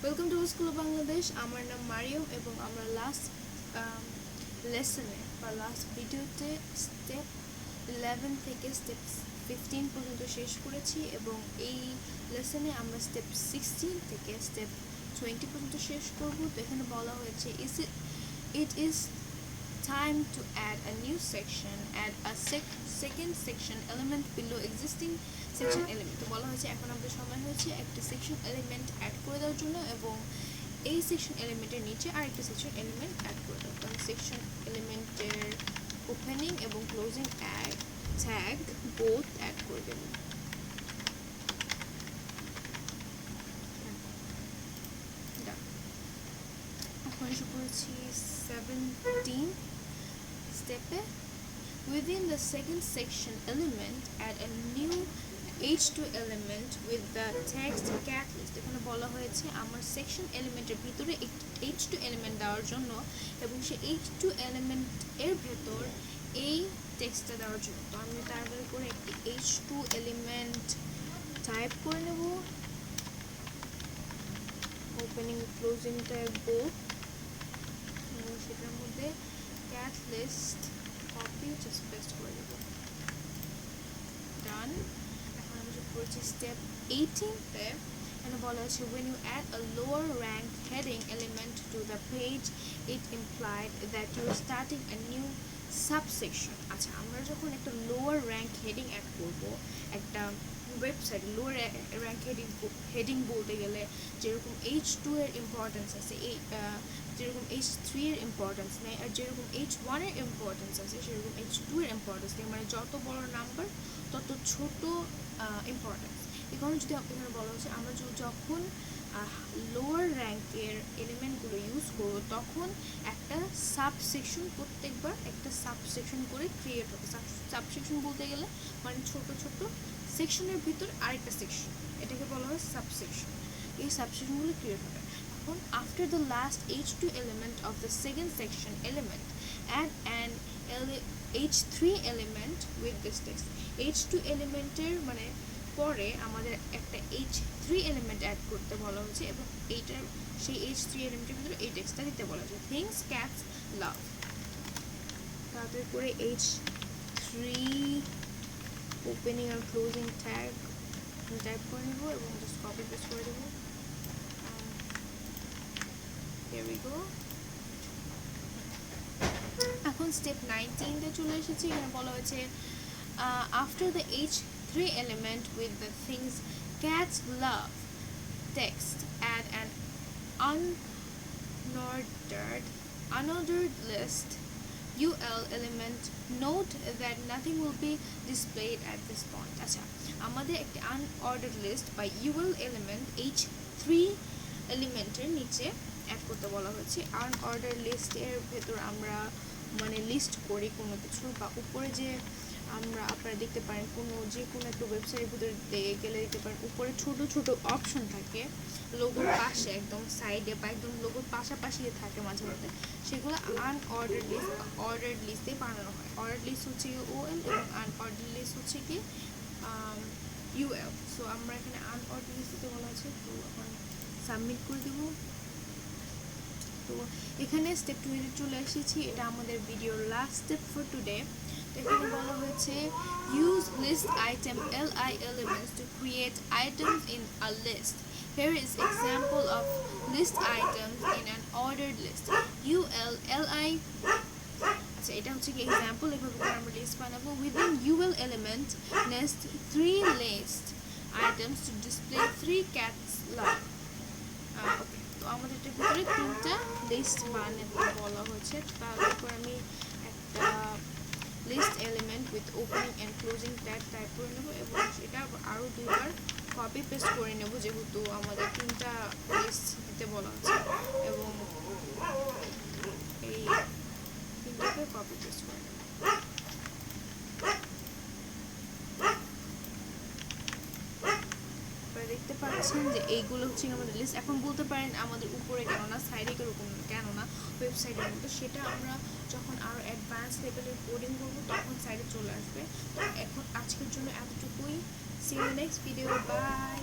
Welcome to school Bangladesh. আমার নাম মারিয়াম এবং আমরা লাস্ট লেসনে বা লাস্ট ভিডিওতে স্টেপ 11 থেকে স্টেপ 15 পর্যন্ত শেষ করেছি এবং এই লেসনে আমরা স্টেপ 16 থেকে স্টেপ 20 পর্যন্ত শেষ করব। তো এখানে বলা হয়েছে it is time to add a new section, add a second section element below existing section element. তো বলা হয়েছে এখন আমাদের সময় হয়েছে একটা সেকশন এলিমেন্ট অ্যাড করে দেওয়ার জন্য এবং এই সেকশন এলিমেন্টের নিচে আরেকটা সেকশন এলিমেন্ট অ্যাড করে দেওয়া। কারণ সেকশন এলিমেন্টের ওপেনিং এবং ক্লোজিং ট্যাগ বোথ অ্যাড করে দেব। এখন এসে পড়েছি 17 স্টেপে। Within the second section element, add a new h2 element with the text catalyst. এখানে বলা হয়েছে আমার সেকশন এলিমেন্টের ভিতরে একটি h2 এলিমেন্ট দেওয়ার জন্য এবং সেই h2 এলিমেন্ট এর ভেতর এই টেক্সটটা দেওয়ার জন্য। তো আমি তারপরে করে একটি h2 এলিমেন্ট টাইপ করে নেব, ওপেনিং ক্লোজিং ট্যাগ বোথ, এবং সেটার মধ্যে ক্যাটালিস্ট কপি জাস্ট পেস্ট করে দেব। ডান। এখন আমি যোগ করেছি স্টেপ 18-তে। এখানে বলা হচ্ছে when you add a lower rank heading element to the page it implied that you are starting a new subsection. আচ্ছা, আমরা যখন একটা লোয়ার র্যাঙ্ক হেডিং অ্যাড করব একটা ওয়েবসাইট, লোয়ার র্যাঙ্ক হেডিং বলতে গেলে যেরকম H2 এর ইম্পর্টেন্স আছে, যেরকম H3 এর ইম্পর্টেন্স নেই, আর যেরকম H1 এর ইম্পর্টেন্স আছে সেরকম H2 এর ইম্পর্টেন্স নেই। মানে যত বড় নাম্বার তত ছোট ইম্পর্টেন্স। এই কারণে যদি এখানে বলা হচ্ছে আমরা যখন লোয়ার র্যাঙ্কের এলিমেন্টগুলো ইউজ করবো তখন একটা সাবসেকশন, প্রত্যেকবার একটা সাবসেকশন করে ক্রিয়েট হবে। সাবসেকশন বলতে গেলে মানে ছোট ছোট সেকশনের ভিতর আরেকটা সেকশন, এটাকে বলা হয় সাবসেকশন। এই সাবসেকশনগুলো ক্রিয়েট হবে। এখন after the last h2 element of the second section element add an h3 element with this text. h2 এলিমেন্টের মানে পরে আমাদের একটা h3 এলিমেন্ট অ্যাড করতে বলা হয়েছে এবং এইটার সেই h3 এলিমেন্টের ভিতরে এই টেক্সটটা দিতে বলা হয়েছে, থিংস ক্যাটস লাভ। তারপরে করে h3 ওপেনিং আর ক্লোজিং ট্যাগ টাইপ করে নেব এবং জাস্ট কপি পেস্ট করে দেবো। Here we go. এখন স্টেপ 19-তে চলে এসেছি। এখানে বলা হয়েছে after the h3 element with the things cats love text add an unordered list ul element. Note that nothing will be displayed at this point. আচ্ছা, আমাদের একটি unordered list বা ul element h3 এলিমেন্টের নিচে অ্যাড করতে বলা হয়েছে। Unorder লিস্টের ভেতর আমরা মানে লিস্ট করি কোনো কিছু, বা উপরে যে আপনারা দেখতে পারেন যে কোনো একটা ওয়েবসাইটের ভিতরে গেলে দেখতে পারেন উপরে ছোট ছোট অপশন থাকে লোগোর পাশে, একদম সাইডে বা একদম লোগোর পাশাপাশি থাকে মাঝে মধ্যে, সেগুলো আনঅর্ডার লিস্ট বা অর্ডার লিস্টে বানানো হয়। অর্ডার লিস্ট হচ্ছে ওএল এবং আনঅর্ডার লিস্ট হচ্ছে কি ইউএল। সো আমরা এখানে আনঅর্ডার লিস্ট দিতে বলা আছে, তো এখন সাবমিট করে দেব। তো এখানে স্টেপ 20 চলে এসেছি। এটা আমাদের ভিডিওর লাস্ট স্টেপ ফর টুডে। এখানে বলা হয়েছে use list item li elements to create items in a list. Here is example of list items in an ordered list. ul li, আচ্ছা এটা হচ্ছে কি এক্সাম্পল, এভাবে করে আমরা লিস্ট বানাবো। within ul element nest 3 list items to display 3 cats love. ওকে, তো আমাদের এটার ভিতরে 3টা লিস্ট বানাতে বলা হয়েছে। তারপর আমি একটা list element with opening and closing tag type করে নেব এবং সেটা আরও 2বার কপি পেস্ট করে নেব যেহেতু আমাদের 3টা লিস্ট দিতে বলা হচ্ছে, এবং এই 3টাকে কপি পেস্ট করে নেব। দেখতে পাচ্ছেন যে এইগুলো হচ্ছে আমাদের লিস্ট। এখন বলতে পারেন আমাদের উপরে কেন না, সাইডে এরকম কেন না ওয়েবসাইটের মতো, সেটা আমরা যখন আরও অ্যাডভান্স লেভেলের কোডিং করবো তখন সাইডে চলে আসবে। তো এখন আজকের জন্য এতটুকুই। See you next video, by.